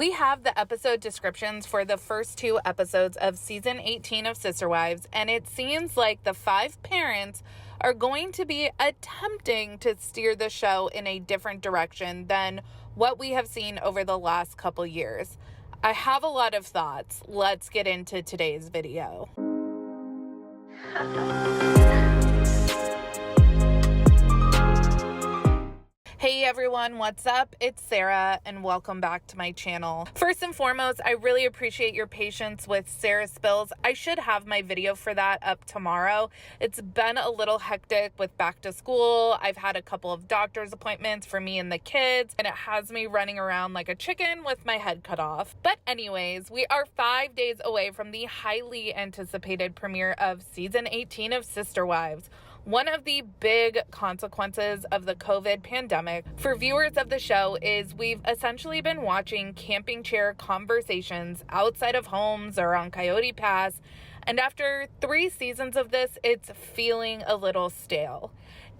We have the episode descriptions for the first 2 episodes of season 18 of Sister Wives, and it seems like the 5 parents are going to be attempting to steer the show in a different direction than what we have seen over the last couple years. I have a lot of thoughts. Let's get into today's video. Hey everyone, what's up? It's Sarah and welcome back to my channel. First and foremost, I really appreciate your patience with Sarah Spills. I should have my video for that up tomorrow. It's been a little hectic with back to school. I've had a couple of doctor's appointments for me and the kids, and it has me running around like a chicken with my head cut off. But anyways, we are 5 days away from the highly anticipated premiere of season 18 of Sister Wives. One of the big consequences of the COVID pandemic for viewers of the show is we've essentially been watching camping chair conversations outside of homes or on Coyote Pass, and after 3 seasons of this, it's feeling a little stale.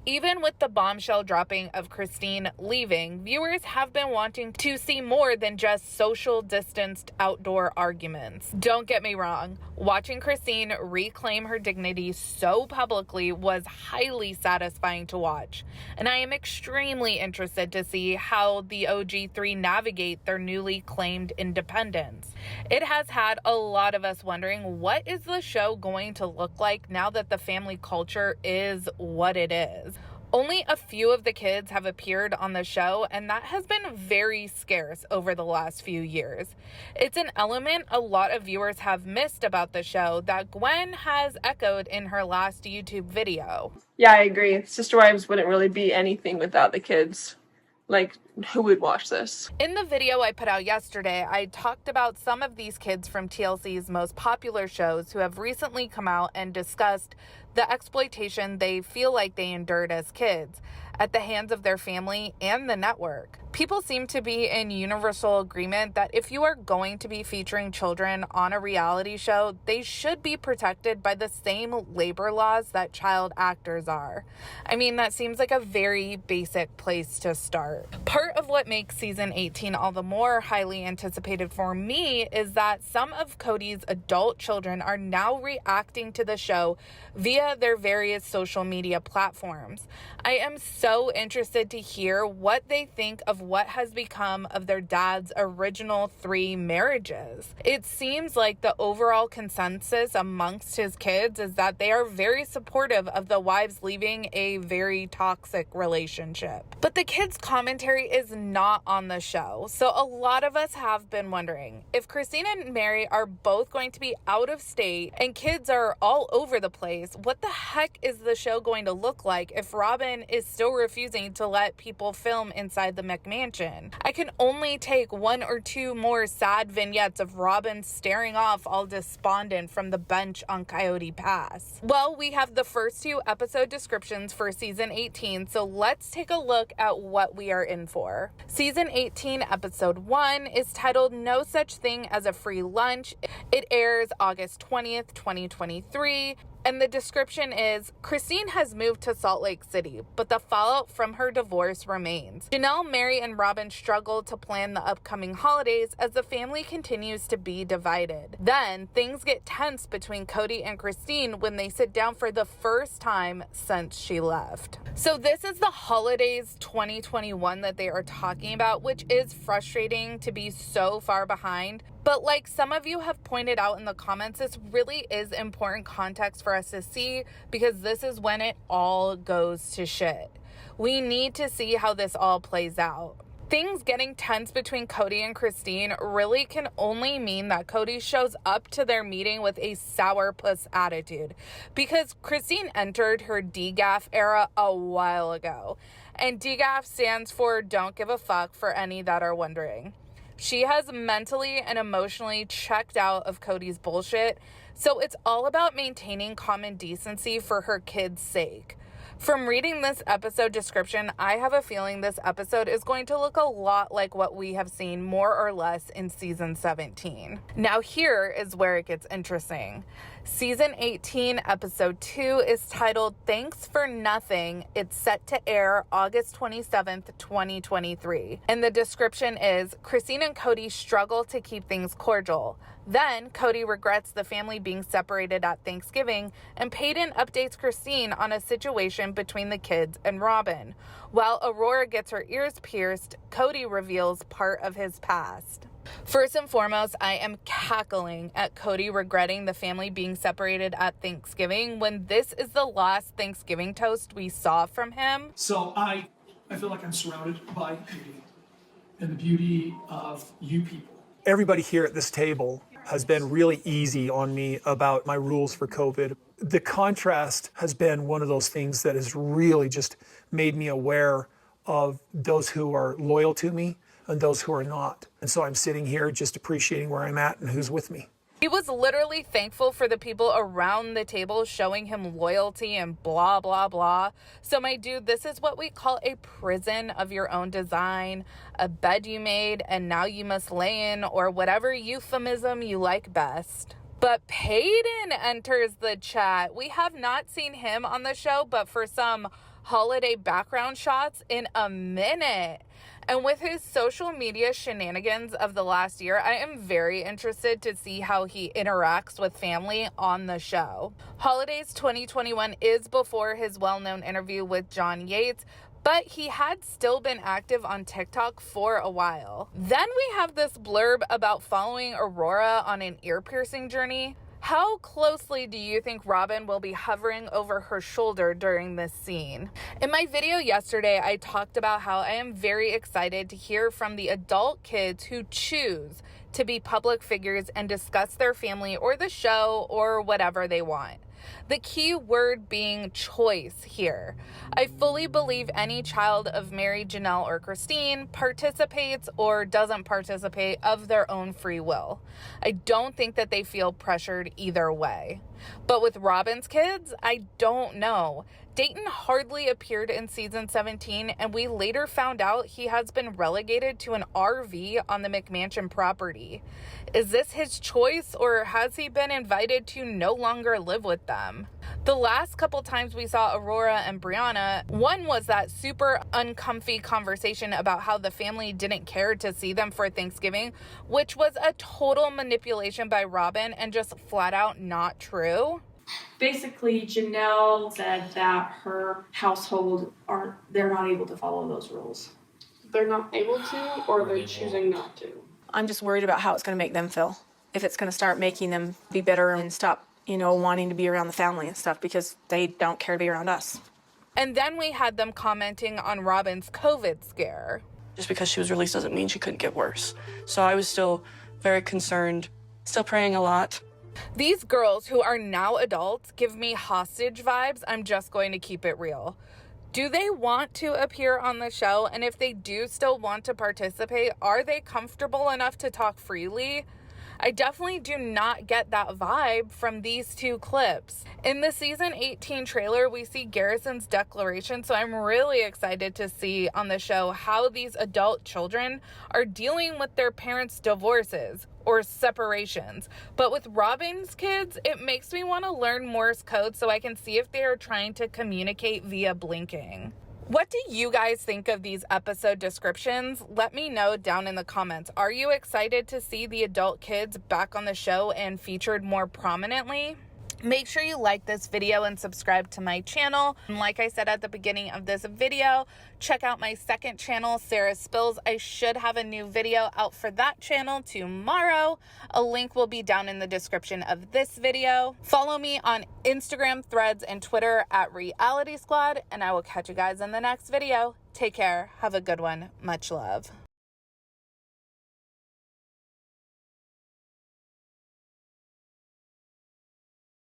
Even with the bombshell dropping of Christine leaving, viewers have been wanting to see more than just social distanced outdoor arguments. Don't get me wrong, watching Christine reclaim her dignity so publicly was highly satisfying to watch, and I am extremely interested to see how the OG3 navigate their newly claimed independence. It has had a lot of us wondering, what is the show going to look like now that the family culture is what it is? Only a few of the kids have appeared on the show, and that has been very scarce over the last few years. It's an element a lot of viewers have missed about the show that Gwen has echoed in her last YouTube video. Yeah, I agree. Sister Wives wouldn't really be anything without the kids. Like, who would watch this? In the video I put out yesterday, I talked about some of these kids from TLC's most popular shows who have recently come out and discussed the exploitation they feel like they endured as kids at the hands of their family and the network. People seem to be in universal agreement that if you are going to be featuring children on a reality show, they should be protected by the same labor laws that child actors are. I mean, that seems like a very basic place to start. Part of what makes season 18 all the more highly anticipated for me is that some of Kody's adult children are now reacting to the show via their various social media platforms. I am so interested to hear what they think of what has become of their dad's original 3 marriages. It seems like the overall consensus amongst his kids is that they are very supportive of the wives leaving a very toxic relationship. But the kids' commentary is not on the show, so a lot of us have been wondering, if Christine and Mary are both going to be out of state and kids are all over the place, what the heck is the show going to look like if Robin is still refusing to let people film inside the McMansion? I can only take 1 or 2 more sad vignettes of Robin staring off all despondent from the bench on Coyote Pass. Well, we have the first 2 episode descriptions for season 18, so let's take a look at what we are in for. Season 18, episode 1 is titled No Such Thing as a Free Lunch. It airs August 20th, 2023. And the description is, Christine has moved to Salt Lake City, but the fallout from her divorce remains. Janelle, Mary, and Robin struggle to plan the upcoming holidays as the family continues to be divided. Then, things get tense between Kody and Christine when they sit down for the first time since she left. So this is the holidays 2021 that they are talking about, which is frustrating to be so far behind. But like some of you have pointed out in the comments, this really is important context for us to see because this is when it all goes to shit. We need to see how this all plays out. Things getting tense between Kody and Christine really can only mean that Kody shows up to their meeting with a sourpuss attitude, because Christine entered her DGAF era a while ago, and DGAF stands for Don't Give a Fuck, for any that are wondering. She has mentally and emotionally checked out of Kody's bullshit, so it's all about maintaining common decency for her kids' sake. From reading this episode description, I have a feeling this episode is going to look a lot like what we have seen more or less in season 17. Now here is where it gets interesting. Season 18, episode 2 is titled Thanks for Nothing. It's set to air August 27th, 2023. And the description is, Christine and Kody struggle to keep things cordial. Then, Kody regrets the family being separated at Thanksgiving, and Peyton updates Christine on a situation between the kids and Robin. While Aurora gets her ears pierced, Kody reveals part of his past. First and foremost, I am cackling at Kody regretting the family being separated at Thanksgiving when this is the last Thanksgiving toast we saw from him. So I feel like I'm surrounded by beauty, and the beauty of you people. Everybody here at this table has been really easy on me about my rules for COVID. The contrast has been one of those things that has really just made me aware of those who are loyal to me and those who are not. And so I'm sitting here just appreciating where I'm at and who's with me. He was literally thankful for the people around the table showing him loyalty and blah, blah, blah. So my dude, this is what we call a prison of your own design, a bed you made and now you must lay in, or whatever euphemism you like best. But Peyton enters the chat. We have not seen him on the show, but for some holiday background shots in a minute. And with his social media shenanigans of the last year, I am very interested to see how he interacts with family on the show. Holidays 2021 is before his well-known interview with John Yates, but he had still been active on TikTok for a while. Then we have this blurb about following Aurora on an ear-piercing journey. How closely do you think Robin will be hovering over her shoulder during this scene? In my video yesterday, I talked about how I am very excited to hear from the adult kids who choose to be public figures and discuss their family or the show or whatever they want. The key word being choice here. I fully believe any child of Mary, Janelle, or Christine participates or doesn't participate of their own free will. I don't think that they feel pressured either way. But with Robin's kids, I don't know. Dayton hardly appeared in season 17, and we later found out he has been relegated to an RV on the McMansion property. Is this his choice, or has he been invited to no longer live with them? The last couple times we saw Aurora and Brianna, one was that super uncomfy conversation about how the family didn't care to see them for Thanksgiving, which was a total manipulation by Robin and just flat out not true. Basically, Janelle said that her household they're not able to follow those rules. They're not able to, or they're choosing not to. I'm just worried about how it's going to make them feel. If it's going to start making them be bitter and stop, wanting to be around the family and stuff because they don't care to be around us. And then we had them commenting on Robin's COVID scare. Just because she was released doesn't mean she couldn't get worse. So I was still very concerned, still praying a lot. These girls who are now adults give me hostage vibes. I'm just going to keep it real. Do they want to appear on the show? And if they do still want to participate, are they comfortable enough to talk freely? I definitely do not get that vibe from these two clips. In the season 18 trailer, we see Garrison's declaration, so I'm really excited to see on the show how these adult children are dealing with their parents' divorces or separations. But with Robin's kids, it makes me want to learn Morse code so I can see if they are trying to communicate via blinking. What do you guys think of these episode descriptions? Let me know down in the comments. Are you excited to see the adult kids back on the show and featured more prominently? Make sure you like this video and subscribe to my channel. And like I said at the beginning of this video, check out my second channel, Sarah Spills. I should have a new video out for that channel tomorrow. A link will be down in the description of this video. Follow me on Instagram, Threads, and Twitter at realiteasquad, and I will catch you guys in the next video. Take care. Have a good one. Much love.